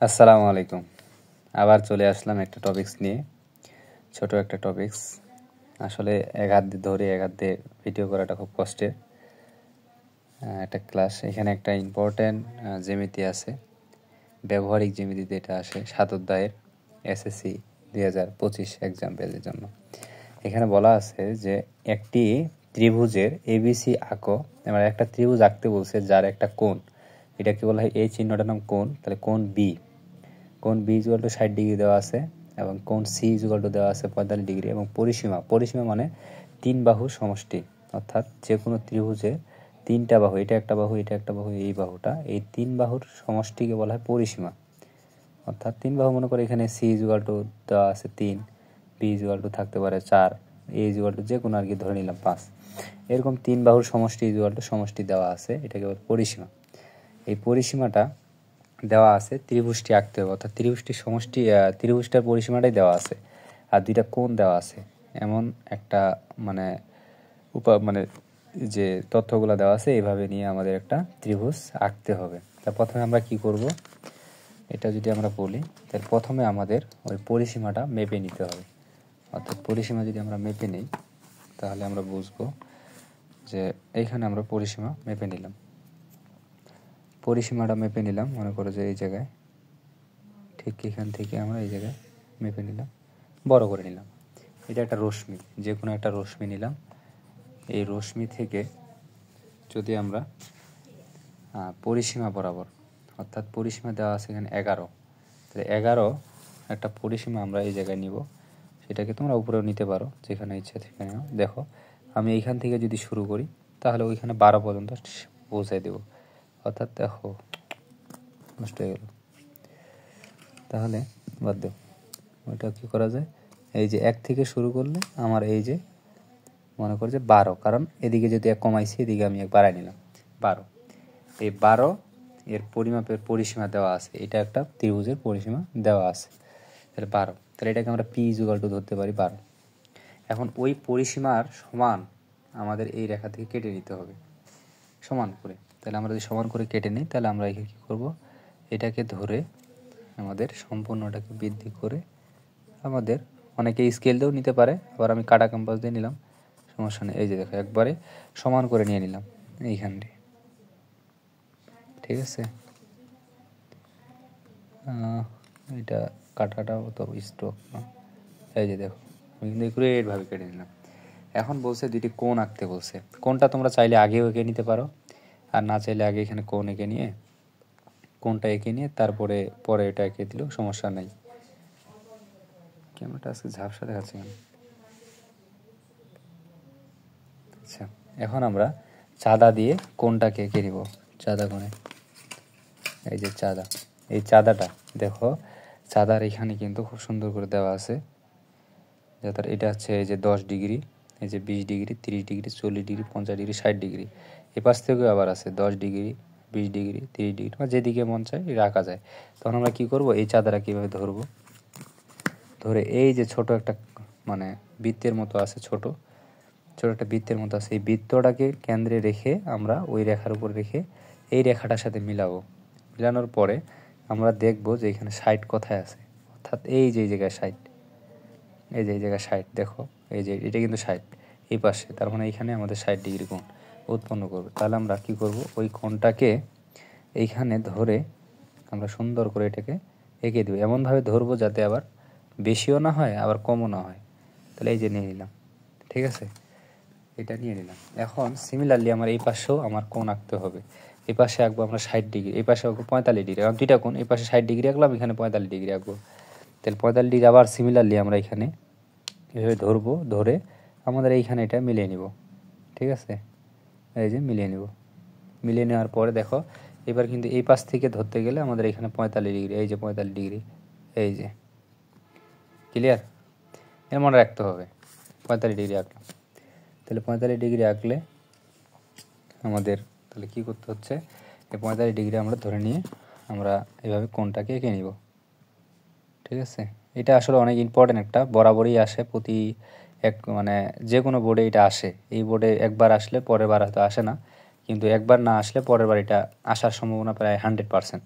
আসসালামু আলাইকুম। আবার চলে আসলাম একটা টপিকস নিয়ে, ছোট একটা টপিকস। আসলে এক হাত দিয়ে ধরে এক হাত দিয়ে ভিডিও করাটা খুব কষ্টের একটা ক্লাস। এখানে একটা ইম্পর্ট্যান্ট জ্যামিতি আছে, ব্যবহারিক জ্যামিতিতে এটা আসে ৭ অধ্যায়ের এসএসসি 2025 এক্সাম পেজের জন্য। এখানে বলা আছে যে একটি ত্রিভুজের এবিসি আঁকো। এবার একটা ত্রিভুজ আঁকতে বলছে যার একটা কোণ, এটাকে বলা হয় এই চিহ্নটার নাম কোণ। তাহলে কোণ বি, কোণ বি ইকুয়াল টু 60 ডিগ্রি দেওয়া আছে এবং কোণ সি ইকুয়াল টু দেওয়া আছে 45 ডিগ্রি এবং পরিসীমা মানে তিন বাহুর সমষ্টি, অর্থাৎ যে কোনো ত্রিভুজে তিনটা বাহু, এটা একটা বাহু, এটা একটা বাহু, এই বাহুটা, এই তিন বাহুর সমষ্টিকে বলা হয় পরিসীমা। অর্থাৎ তিন বাহু মনে করে এখানে সি ইকুয়াল টু দেওয়া আছে 3, বি ইকুয়াল টু থাকতে পারে 4, এ ইকুয়াল টু যে কোনো আর কি ধরে নিলাম 5। এরকম তিন বাহুর সমষ্টি ইকুয়াল টু সমষ্টি দেওয়া আছে, এটাকে বলে পরিসীমা। এই পরিসীমাটা দেওয়া আছে, ত্রিভুজটি আঁকতে হবে, অর্থাৎ ত্রিভুজটির সমষ্টি, ত্রিভুজটার পরিসীমাটাই দেওয়া আছে আর দুইটা কোণ দেওয়া আছে। এমন একটা মানে মানে যে তথ্যগুলো দেওয়া আছে এইভাবে নিয়ে আমাদের একটা ত্রিভুজ আঁকতে হবে। তা প্রথমে আমরা কি করব, এটা যদি আমরা বলি তাহলে প্রথমে আমাদের ওই পরিসীমাটা মেপে নিতে হবে। অর্থাৎ পরিসীমা যদি আমরা মেপে নিই তাহলে আমরা বুঝবো যে এইখানে আমরা পরিসীমা মেপে নিলাম। পরিসীমাটা মেপে নিলাম, মনে করো যে এই জায়গায়, ঠিক এখান থেকে আমরা এই জায়গায় মেপে নিলাম, বড় করে নিলাম। এটা একটা রশ্মি, যে কোনো একটা রশ্মি নিলাম। এই রশ্মি থেকে যদি আমরা পরিসীমা বরাবর, অর্থাৎ পরিসীমা দেওয়া আছে এখানে 11, তাহলে 11 একটা পরিসীমা আমরা এই জায়গায় নিব। সেটাকে তোমরা উপরেও নিতে পারো, যেখানে ইচ্ছা সেখানে। দেখো আমি এইখান থেকে যদি শুরু করি তাহলে ওইখানে 12 পর্যন্ত পৌঁছায় দেব। অর্থাৎ দেখো নষ্ট হয়ে গেল, তাহলে বাদ দেব। ওইটা কী করা যায়, এই যে 1 থেকে শুরু করলে আমার এই যে মনে করো যে 12, কারণ এদিকে যদি 1 কমাইছি এদিকে আমি 1 বাড়াই নিলাম, 12। এই 12 এর পরিমাপের পরিসীমা দেওয়া আছে, এটা একটা ত্রিভুজের পরিসীমা দেওয়া আছে, তাহলে 12। তাহলে এটাকে আমরা পি ইকুয়াল টু ধরতে পারি 12। এখন ওই পরিসীমার সমান আমাদের এই রেখা থেকে কেটে নিতে হবে সমান করে। তাহলে আমরা যদি সমান করে কেটে নিই তাহলে আমরা এখানে কী করবো, এটাকে ধরে আমাদের সম্পূর্ণটাকে বৃদ্ধি করে, আমাদের অনেকে স্কেল দিয়েও নিতে পারে, আবার আমি কাটা কম্পাস দিয়ে নিলাম, সমস্যা নেই। এই যে দেখো একবারে সমান করে নিয়ে নিলাম এইখানটি, ঠিক আছে। এটা কাটাটাও তো স্ট্রোক না, এই যে দেখো আমি কিন্তু একুরেটভাবে কেটে নিলাম। এখন বলছে দুটি কোণ আঁকতে বলছে। কোণটা তোমরা চাইলে আগেও এঁকে নিতে পারো, আর না চাইলে আগে এখানে কোণ এঁকে নিয়ে, কোণটা এঁকে নিয়ে তারপরে পরে এটা এঁকে দিলেও সমস্যা নেই। ক্যামেরাটা আজকে ঝাপসা দেখাচ্ছে কেন? আচ্ছা, এখন আমরা চাঁদা দিয়ে কোণটাকে এঁকে নিব। চাঁদা কোণে, এই যে চাঁদা, এই চাঁদাটা দেখো, চাঁদার এখানে কিন্তু খুব সুন্দর করে দেওয়া আছে। এটা হচ্ছে এই যে 10 ডিগ্রি, এই যে 20 degree, 30 degree, 40 degree, 50 degree, 60 degree. এ পাশ থেকেও আবার আছে 10 ডিগ্রি, 20 ডিগ্রি, 30 ডিগ্রি, বা যেদিকে মন চায় রাখা যায়। তখন আমরা কী করব, এই চাঁদাটা কীভাবে ধরবো, ধরে এই যে ছোট একটা মানে বৃত্তের মতো আছে, ছোট একটা বৃত্তের মতো আছে, এই বৃত্তটাকে কেন্দ্রে রেখে আমরা ওই রেখার উপর রেখে এই রেখাটার সাথে মিলাবো। মিলানোর পরে আমরা দেখব যে এখানে 60 কোথায় আছে, অর্থাৎ এই যে জায়গায় 60, এই যে এই জায়গায় 60, দেখো এই যে এটা কিন্তু 60 এই পাশে, তার মানে এখানে আমাদের 60 ডিগ্রি কোণ উৎপন্ন করবে। তাহলে আমরা কি করব, ওই কোণটাকে এইখানে ধরে আমরা সুন্দর করে এটাকে এঁকে দেবো। এমনভাবে ধরবো যাতে আবার বেশিও না হয় আবার কমও না হয়। তাহলে এই যে নিয়ে নিলাম, ঠিক আছে, এটা নিয়ে নিলাম। এখন সিমিলারলি আমার এই পাশেও আমার কোণ আঁকতে হবে। এই পাশে আঁকবো আমরা 60 ডিগ্রি, এই পাশে আঁকবো 45 ডিগ্রি, কারণ দুইটা কোণ, এই পাশে 60 ডিগ্রি আঁকলাম, এখানে 45 ডিগ্রি আঁকবো। তাহলে 45 ডিগ্রি আবার সিমিলারলি আমরা এখানে এভাবে ধরবো, ধরে আমাদের এইখানে এটা মিলিয়ে নিব, ঠিক আছে। এই যে মিলিয়ে নিব, মিলিয়ে নেওয়ার পরে দেখো এবার কিন্তু এই পাশ থেকে ধরতে গেলে আমাদের এখানে 45 ডিগ্রি, এই যে 45 ডিগ্রি, এই যে ক্লিয়ার, এর মনে রাখতে হবে 45 ডিগ্রি আঁকলাম। তাহলে 45 ডিগ্রি আঁকলে আমাদের তাহলে কী করতে হচ্ছে, এই 45 ডিগ্রি আমরা ধরে নিয়ে আমরা এভাবে কোণটাকে এঁকে নিব, ঠিক আছে। এটা আসলে অনেক ইম্পর্টেন্ট, একটা বরাবরই আসে প্রতি মানে যে কোনো বোর্ডে এটা আসে। এই বোর্ডে একবার আসলে পরের বার হয়তো আসে না, কিন্তু একবার না আসলে পরের বার এটা আসার সম্ভাবনা প্রায় 100%।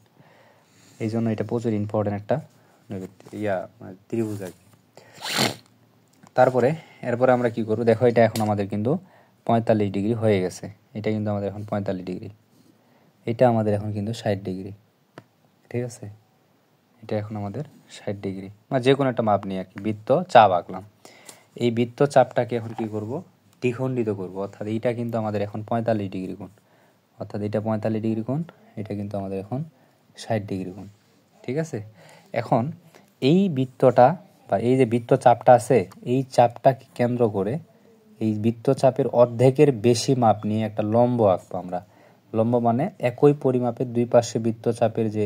এই জন্য এটা প্রচুর ইম্পর্টেন্ট একটা মানে ত্রিভুজ আর কি। তারপরে এরপরে আমরা কি করব, দেখো এটা এখন আমাদের কিন্তু 45 ডিগ্রি হয়ে গেছে। এটা কিন্তু আমাদের এখন 45 ডিগ্রি, এটা আমাদের এখন কিন্তু 60 ডিগ্রি। ঠিক আছে, এটা এখন আমাদের 60 ডিগ্রি, বা যে কোনো একটা মাপ নিয়ে আর কি বৃত্ত চাপ আঁকলাম। এই বৃত্ত চাপটাকে এখন কি করব, দ্বিখণ্ডিত করব। অর্থাৎ এইটা কিন্তু আমাদের এখন 45 ডিগ্রি কোণ, অর্থাৎ এটা 45 ডিগ্রি কোণ, এটা কিন্তু আমাদের এখন 60 ডিগ্রি কোণ। ঠিক আছে, এখন এই বৃত্তটা বা এই যে বৃত্ত চাপটা আছে, এই চাপটাকে কেন্দ্র করে এই বৃত্ত চাপের অর্ধেকের বেশি মাপ নিয়ে একটা লম্ব আঁকবো আমরা। লম্ব মানে একই পরিমাপের দুই পাশে বৃত্ত চাপের যে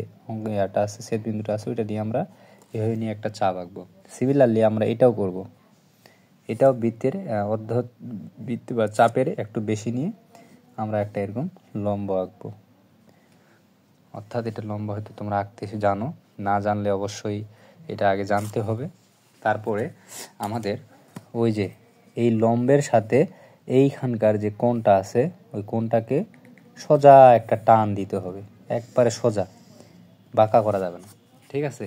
এটা আছে, ছেদ বিন্দুটা আছে, ওইটা দিয়ে আমরা এভাবে নিয়ে একটা চাপ আঁকবো। সিমিলারলি আমরা এটাও করব, এটাও বৃত্তের বৃত্ত বা চাপের একটু বেশি নিয়ে আমরা একটা এরকম লম্ব আঁকবো। অর্থাৎ এটা লম্ব হয়তো তোমরা আঁকতে জানো, না জানলে অবশ্যই এটা আগে জানতে হবে। তারপরে আমাদের ওই যে এই লম্বের সাথে এইখানকার যে কোণটা আছে, ওই কোণটাকে সোজা একটা টান দিতে হবে, একবারে সোজা, বাঁকা করা যাবে না। ঠিক আছে,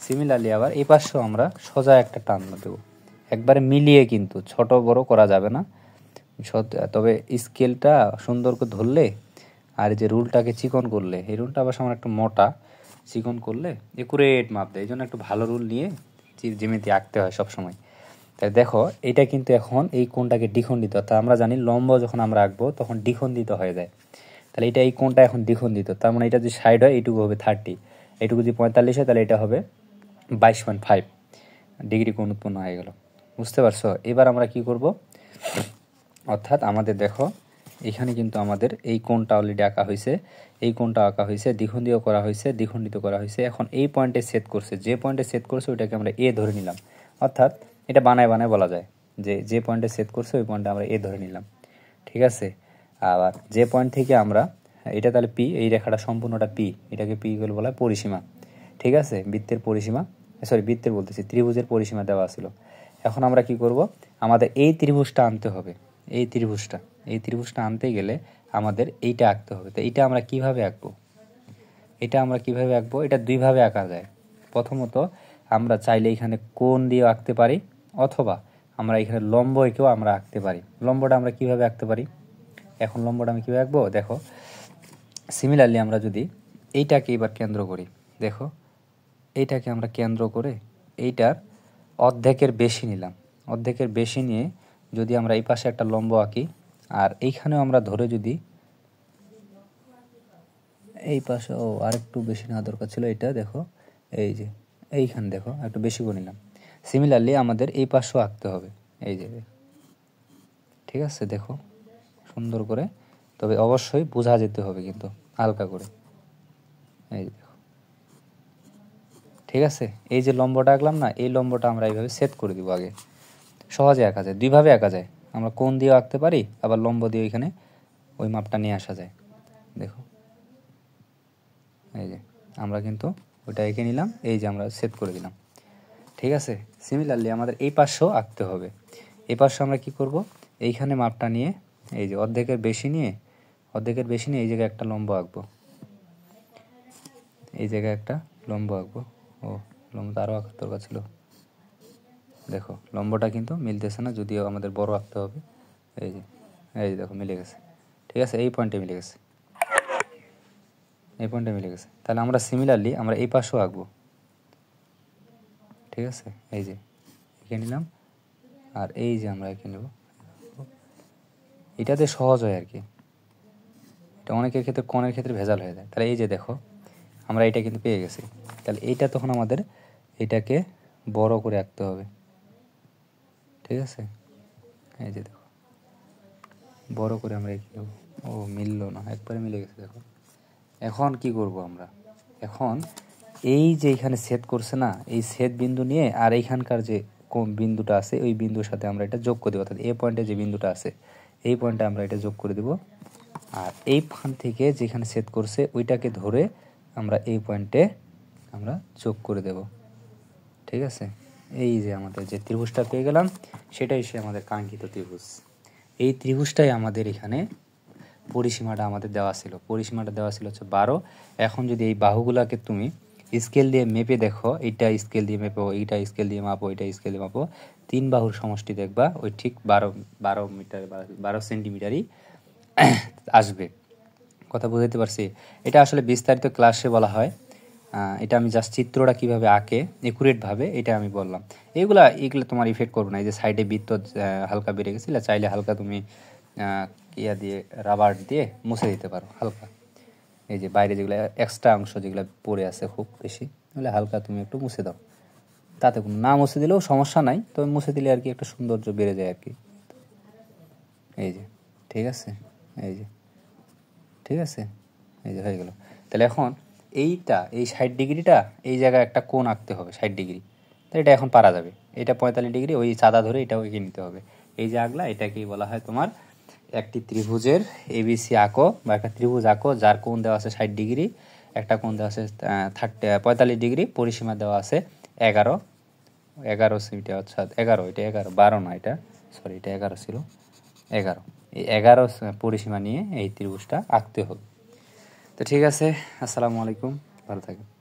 সিমিলারলি আবার এই পাশেও আমরা সোজা একটা টান দেবো, একবারে মিলিয়ে, কিন্তু ছোট বড় করা যাবে না। তবে স্কেলটা সুন্দর করে ধরলে আর যে রুলটাকে চিকন করলে, এই রুলটা আবার সামান্য একটু মোটা, চিকন করলে একুরেট মাপ দেয়। এই জন্য একটু ভালো রুল নিয়ে জ্যামিতি আঁকতে হয় সবসময়। তাই দেখো এটা কিন্তু এখন এই কোণটাকে দ্বিখণ্ডিত, অর্থাৎ আমরা জানি লম্ব যখন আমরা আঁকবো তখন দ্বিখণ্ডিত হয়ে যায়। তাহলে এটা এই কোণটা এখন দ্বিখণ্ডিত, তার মানে এটা যদি সাইড হয় এইটুকু হবে 30, এইটুকু যদি 45 হয় তাহলে এটা হবে 22.5 ডিগ্রি কোণ উৎপন্ন হয়ে গেল। বুঝতে পারছো? এবার আমরা কি করব, অর্থাৎ আমাদের দেখো এখানে কিন্তু আমাদের এই কোণটা অলরেডি আঁকা হয়েছে, এই কোণটা আঁকা হয়েছে, দ্বিখণ্ডিত করা হয়েছে, দ্বিখণ্ডিত করা হয়েছে। এখন এই পয়েন্টে সেট করছে, যে পয়েন্টে সেট করছে ওইটাকে আমরা এ ধরে নিলাম। অর্থাৎ এটা বানায় বানায় বলা যায় যে যে পয়েন্টে সেট করছে ওই পয়েন্টে আমরা এ ধরে নিলাম। ঠিক আছে, আবার যে পয়েন্ট থেকে আমরা এটা তাহলে পি, এই রেখাটা সম্পূর্ণটা পি, এটাকে পি বলা হয় পরিসীমা। ঠিক আছে, বৃত্তের পরিসীমা, বৃত্তের বলতেছি ত্রিভুজের পরিসীমা দেওয়া ছিল। এখন আমরা কি করব, আমাদের এই ত্রিভুজটা আনতে হবে। এই ত্রিভুজটা আনতে গেলে আমাদের এইটা আঁকতে হবে। তো এইটা আমরা কিভাবে আঁকবো, এটা দুইভাবে আঁকা যায়। প্রথমত আমরা চাইলে এখানে কোণ দিয়ে আঁকতে পারি, অথবা আমরা এখানে লম্ব এঁকেও আমরা আঁকতে পারি। লম্বটা আমরা কিভাবে আঁকতে পারি, এখন লম্বটা আমি কিভাবে আঁকবো, দেখো সিমিলারলি আমরা যদি এইটাকে এবার কেন্দ্র করি, দেখো এইটাকে আমরা কেন্দ্র করে এইটার অর্ধেকের বেশি নিলাম, অর্ধেকের বেশি নিয়ে যদি আমরা এই পাশে একটা লম্ব আঁকি, আর এইখানেও আমরা ধরে যদি এই পাশে আরেকটু বেশি নেওয়া দরকার ছিল, এটা দেখো এই যে এইখানে দেখো একটু বেশি করে নিলাম। সিমিলারলি আমাদের এই পাশেও আঁকতে হবে, এই যে। ঠিক আছে, দেখো সুন্দর করে, তবে অবশ্যই বোঝা যেতে হবে কিন্তু হালকা করে, এই দেখো। ঠিক আছে, এই যে লম্বটা আঁকলাম না, এই লম্বটা আমরা এইভাবে সেট করে দিব আগে। সহজে আঁকা যায়, দুইভাবে আঁকা যায়, আমরা কোণ দিয়েও আঁকতে পারি, আবার লম্ব দিয়ে এখানে ওই মাপটা নিয়ে আসা যায়। দেখো এই যে আমরা কিন্তু ওইটা এঁকে নিলাম, এই যে আমরা সেট করে দিলাম। ঠিক আছে, সিমিলারলি আমাদের এই পাশেও আঁকতে হবে। এই পাশে আমরা কি করব, এইখানে মাপটা নিয়ে এই যে অর্ধেকের বেশি নিয়ে এই জায়গায় একটা লম্ব আঁকবো, এই জায়গায় একটা লম্ব আঁকবো। লম্বটা আরও আঁকার দরকার ছিল। দেখো লম্বটা কিন্তু মিলতেছে না, যদিও আমাদের বড় আঁকতে হবে। এই যে দেখো মিলে গেছে। ঠিক আছে, এই পয়েন্টে মিলে গেছে, তাহলে আমরা সিমিলারলি আমরা এই পাশেও আঁকবো। ঠিক আছে, এই যে এঁকে নিলাম, আর এই যে আমরা এঁকে নেব। এটাতে সহজ হয় আর কি, এটা অনেকের ক্ষেত্রে কোণের ক্ষেত্রে ভেজাল হয়ে যায়। তাহলে এই যে দেখো আমরা এটা কিন্তু পেয়ে গেছি। তাহলে এইটা তখন আমাদের এটাকে বড় করে আঁকতে হবে। ঠিক আছে, এই যে দেখো বড় করে আমরা এঁকে নেব। মিললো না, একবারে মিলে গেছে। দেখো এখন কি করব আমরা, এখন এই যে এখানে ছেদ করছে না, এই ছেদ বিন্দু নিয়ে আর এইখানকার যে কোন বিন্দুটা আছে ওই বিন্দুর সাথে আমরা এটা যোগ করে দেবো। অর্থাৎ এই পয়েন্টে যে বিন্দুটা আছে এই পয়েন্টে আমরা এটা যোগ করে দেব, আর এই ফান থেকে যেখানে ছেদ করছে ওইটাকে ধরে আমরা এই পয়েন্টে আমরা যোগ করে দেব। ঠিক আছে, এই যে আমাদের যে ত্রিভুজটা পেয়ে গেলাম, সেটাই সে আমাদের কাঙ্ক্ষিত ত্রিভুজ। এই ত্রিভুজটাই আমাদের এখানে পরিসীমাটা আমাদের দেওয়া ছিল, হচ্ছে 12। এখন যদি এই বাহুগুলাকে তুমি স্কেল দিয়ে মেপে দেখো, এইটা স্কেল দিয়ে মেপো, এইটা স্কেল দিয়ে মাপো, এটা স্কেল দিয়ে মাপো, 3 বাহুর সমষ্টি দেখবা ওই ঠিক 12 মিটার 12 সেন্টিমিটারই আসবে। কথা বুঝাইতে পারছি? এটা আসলে বিস্তারিত ক্লাসে বলা হয়। এটা আমি জাস্ট চিত্রটা কিভাবে আঁকে একুরেটভাবে এটা আমি বললাম। এইগুলো তোমার ইফেক্ট করবে না। এই যে সাইডে বৃত্ত হালকা বেড়ে গেছিলো, চাইলে হালকা তুমি ইয়া দিয়ে রাবার দিয়ে মুছে দিতে পারো হালকা। এই যে বাইরে যেগুলো এক্সট্রা অংশ যেগুলো পড়ে আছে খুব বেশি, তাহলে হালকা তুমি একটু মুছে দাও। তাতে কোনো না মুছে দিলেও সমস্যা নাই, তবে মুছে দিলে আর কি একটা সৌন্দর্য বেড়ে যায় আর কি। এই যে ঠিক আছে, এই যে ঠিক আছে, এই যে হয়ে গেল। তাহলে এখন এই 60 ডিগ্রিটা এই জায়গায় একটা কোণ আঁকতে হবে 60 ডিগ্রি। তো এটা এখন পারা যাবে। এটা 45 ডিগ্রি, ওই চাঁদা ধরে এটাও এঁকে নিতে হবে। এই যে আঁকলা, এটাকেই বলা হয় তোমার একটি ত্রিভুজের এবিসি আঁকো, বা একটা ত্রিভুজ আঁকো যার কোণ দেওয়া আছে 60 ডিগ্রি, একটা কোণ দেওয়া আছে 45 ডিগ্রি, পরিসীমা দেওয়া আছে 11 সেন্টিমিটার, অর্থাৎ 11, এটা 11, 12 না, এটা সরি, এটা 11 ছিল, 11। এই 11 পরিসীমা নিয়ে এই ত্রিভুজটা আঁকতে হবে। তো ঠিক আছে, আসসালামু আলাইকুম, ভালো থাকবেন।